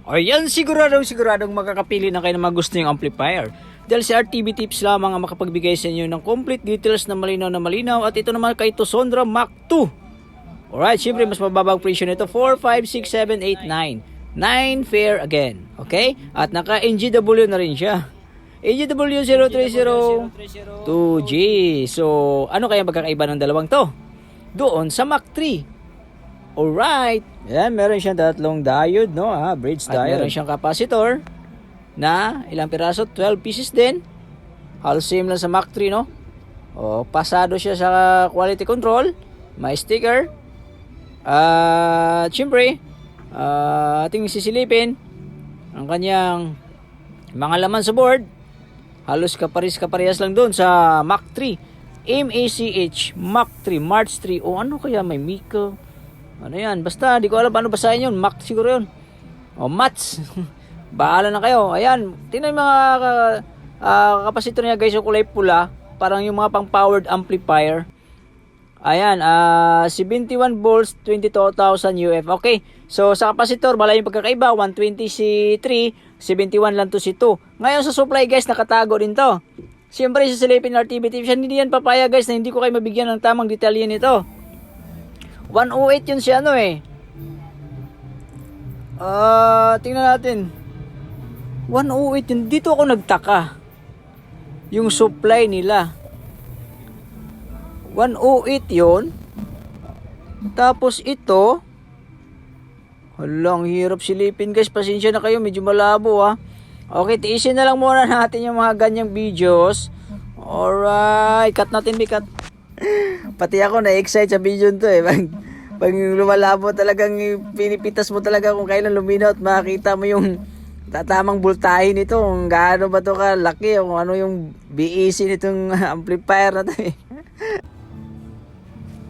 Ayan, siguradong makakapili na kayo ng mga gusto nyong amplifier. Dahil si RTB Tips lamang ang makapagbigay sa inyo ng complete details na malinaw at ito naman kay Tosondra Mark II. Alright, syempre mas mababang presyo nito, 4, 5, 6, 7, 8, 9. 9 fair again, okay? At naka NGW na rin siya. NGW 030 2G. So, ano kaya magkakaiba ng dalawang to? Doon sa Mark III. Alright. Yan, meron siyang tatlong diode, no? Bridge diode. At meron siyang capacitor na ilang piraso? 12 pieces din. Halos same lang sa Mark III, no? O, pasado siya sa quality control. May sticker. Siyempre, ating sisilipin ang kanyang mga laman sa board. Halos kaparehas lang doon sa Mark III. MACH Mark III, March 3. O, ano kaya may Miko? Ano yan? Basta, di ko alam paano basahin yun. Mac siguro yun. O, Mats. Bahala na kayo. Ayan. Tingnan yung mga kapasitor niya guys. Yung kulay pula. Parang yung mga pang-powered amplifier. Ayan. 71 volts, 22,000 UF. Okay. So, sa kapasitor, bala yung pagkakaiba. 120 si 3. 71 lang to si 2. Ngayon sa supply guys, nakatago din to. Siyempre, sasilipin ng RTB Tips. Hindi yan papaya guys na hindi ko kayo mabigyan ng tamang detalye nito. 108 yun si ano eh. Tingnan natin. 108 yun. Dito ako nagtaka. Yung supply nila. 108 yun. Tapos ito. Halang hirap silipin guys. Pasensya na kayo. Medyo malabo ha. Okay, tiisin na lang muna natin yung mga ganyang videos. Alright. Cut natin, cut. Pati ako na-excite sa video to eh. Pag lumalabo talagang pinipitas mo talaga kung kailan luminaw at makita mo yung tatamang voltahe nito. Kung gaano ba to kalaki o kung ano yung BEC nitong amplifier na to eh.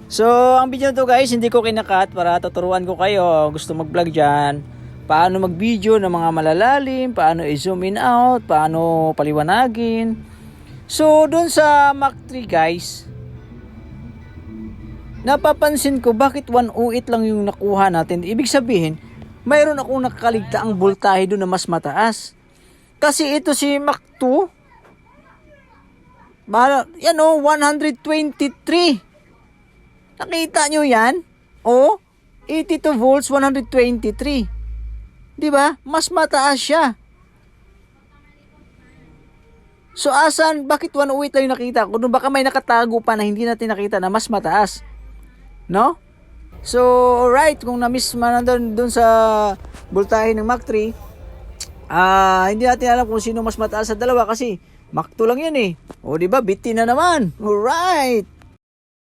So, ang video to guys, hindi ko kinakat para tuturuan ko kayo. Gusto mag-vlog dyan. Paano mag-video ng mga malalalim, paano i-zoom in out, paano paliwanagin. So, dun sa Mark III guys, napapansin ko bakit 108 lang yung nakuha natin. Ibig sabihin, mayroon akong nakakaligtaang voltahe doon na mas mataas. Kasi ito si Mark II, yan o, 123. Nakita nyo yan? O, 82 volts, 123. Diba? Mas mataas siya. So, asan? Bakit 108 lang yung nakita ko? Baka may nakatago pa na hindi natin nakita na mas mataas. No? So, alright, kung na-miss man doon sa voltahe ng Mark III, hindi natin alam kung sino mas mataas sa dalawa kasi Mark II lang yan eh. O, diba? Bitin na naman. Alright.